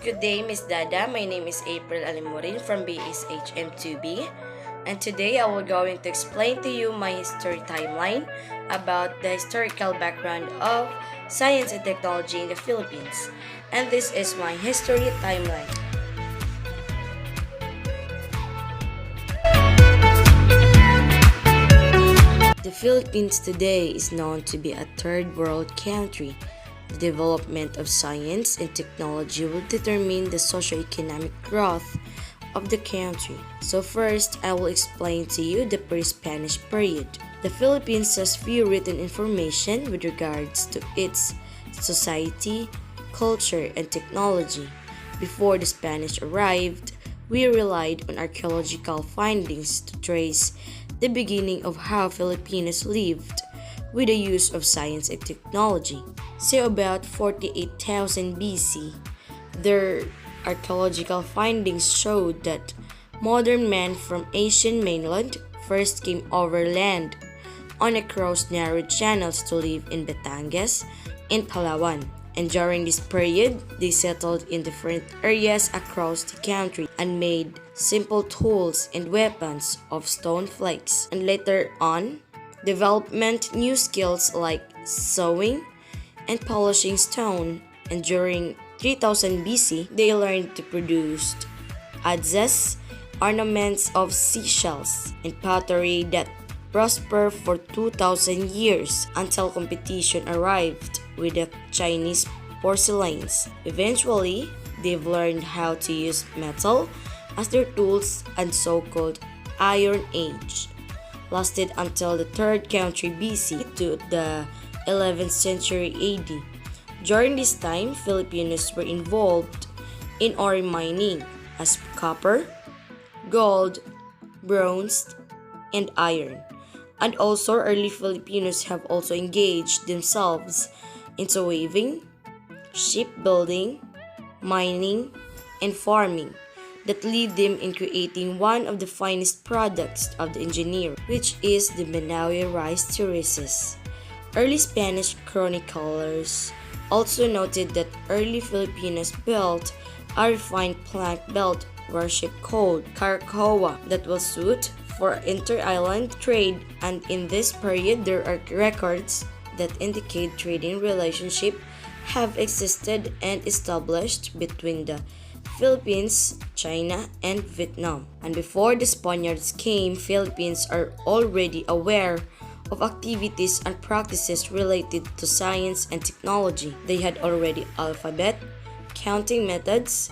Good day, Miss Dada. My name is April Alimurin from BSHM2B, and today I will going to explain to you my history timeline about the historical background of science and technology in the Philippines. And this is my history timeline. The Philippines today is known to be a third world country. The development of science and technology will determine the socio-economic growth of the country. So first, I will explain to you the pre-Spanish period. The Philippines has few written information with regards to its society, culture, and technology. Before the Spanish arrived, we relied on archaeological findings to trace the beginning of how Filipinos lived with the use of science and technology. So about 48,000 BC, their archaeological findings showed that modern men from Asian mainland first came overland on across narrow channels to live in Batangas and Palawan. And during this period, they settled in different areas across the country and made simple tools and weapons of stone flakes. And later on, development new skills like sewing and polishing stone. And during 3000 BC, they learned to produce adzes, ornaments of seashells, and pottery that prospered for 2000 years until competition arrived with the Chinese porcelains. Eventually, they've learned how to use metal as their tools, and so-called Iron Age lasted until the 3rd century BC to the 11th century AD. During this time, Filipinos were involved in ore mining as copper, gold, bronze, and iron. And also, early Filipinos have also engaged themselves into weaving, shipbuilding, mining, and farming that lead them in creating one of the finest products of the engineer, which is the Banaue rice terraces. Early Spanish chroniclers also noted that early Filipinos built a refined plank belt warship called Caracoa that was suited for inter-island trade, and in this period there are records that indicate trading relationships have existed and established between the Philippines, China, and Vietnam. And before the Spaniards came, Philippines are already aware of activities and practices related to science and technology. They had already alphabet, counting methods,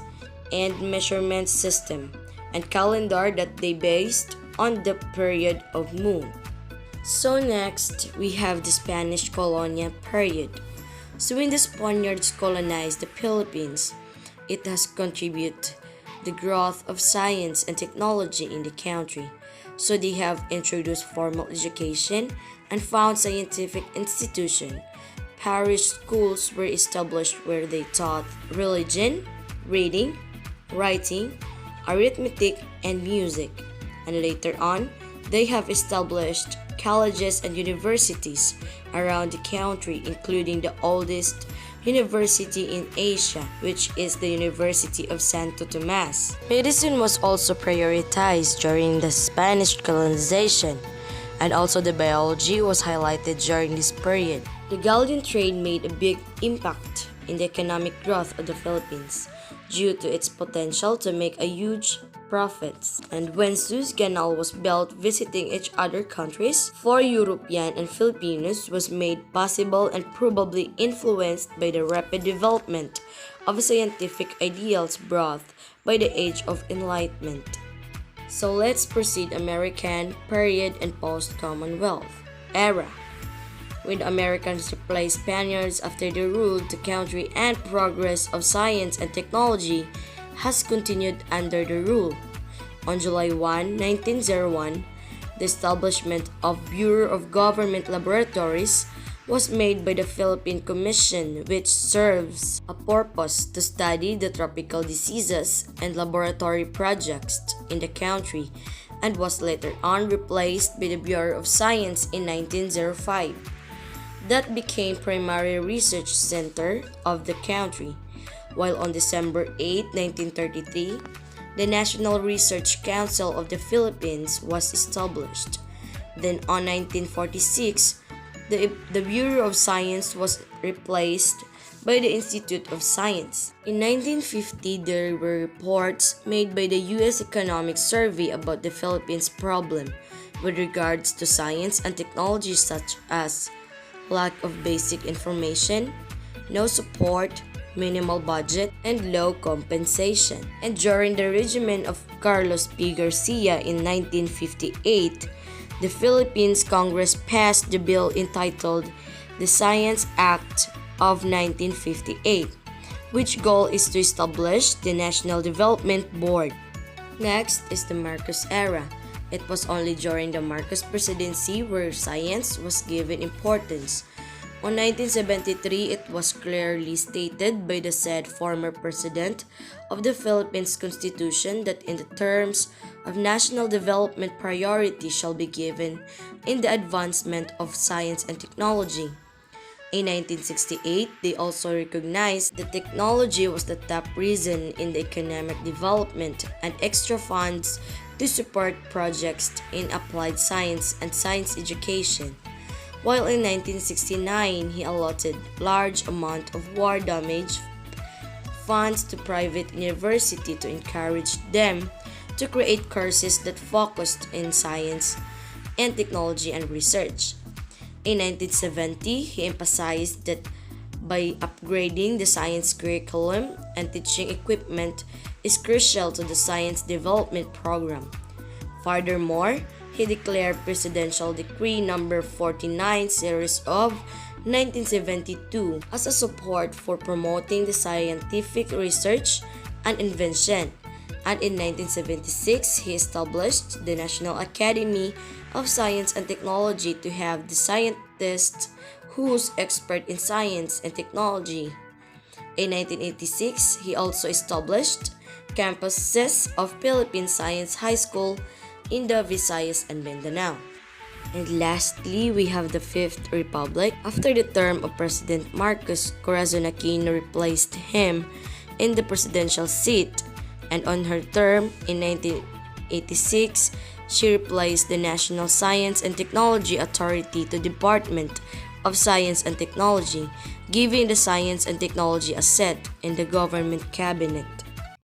and measurement system, and calendar that they based on the period of moon. So next, we have the Spanish colonial period. So when the Spaniards colonized the Philippines, it has contributed the growth of science and technology in the country. So they have introduced formal education and found scientific institutions. Parish schools were established where they taught religion, reading, writing, arithmetic, and music. And later on, they have established colleges and universities around the country, including the oldest university in Asia, which is the University of Santo Tomas. Medicine was also prioritized during the Spanish colonization, and also the biology was highlighted during this period. The galleon trade made a big impact in the economic growth of the Philippines due to its potential to make a huge profits. And when Suez Canal was built visiting each other countries for European and Filipinos was made possible and probably influenced by the rapid development of scientific ideals brought by the Age of Enlightenment. So let's proceed American period and post-Commonwealth era. With Americans replaced Spaniards after they ruled the country, and progress of science and technology has continued under the rule. On July 1, 1901, the establishment of Bureau of Government Laboratories was made by the Philippine Commission, which serves a purpose to study the tropical diseases and laboratory projects in the country, and was later on replaced by the Bureau of Science in 1905. That became primary research center of the country. while on December 8, 1933, the National Research Council of the Philippines was established. Then on 1946, the Bureau of Science was replaced by the Institute of Science. In 1950, there were reports made by the U.S. Economic Survey about the Philippines problem with regards to science and technology, such as lack of basic information, no support, minimal budget, and low compensation. And during the regime of Carlos P. Garcia in 1958, the Philippines Congress passed the bill entitled the Science Act of 1958, which goal is to establish the National Development Board. Next is the Marcos era. It was only during the Marcos presidency where science was given importance. On 1973, it was clearly stated by the said former president of the Philippines Constitution that in the terms of national development priority shall be given in the advancement of science and technology. In 1968, they also recognized that technology was the top reason in the economic development and extra funds to support projects in applied science and science education. While in 1969, he allotted large amount of war damage funds to private university to encourage them to create courses that focused in science and technology and research. In 1970, he emphasized that by upgrading the science curriculum and teaching equipment is crucial to the science development program. Furthermore, he declared Presidential Decree Number 49 Series of 1972 as a support for promoting the scientific research and invention. And in 1976, he established the National Academy of Science and Technology to have the scientists who's expert in science and technology. In 1986, he also established campuses of Philippine Science High School in the Visayas and Mindanao. And lastly, we have the Fifth Republic. After the term of President Marcos, Corazon Aquino replaced him in the presidential seat, and on her term in 1986, she replaced the National Science and Technology Authority to Department of Science and Technology, giving the Science and Technology a seat in the government cabinet.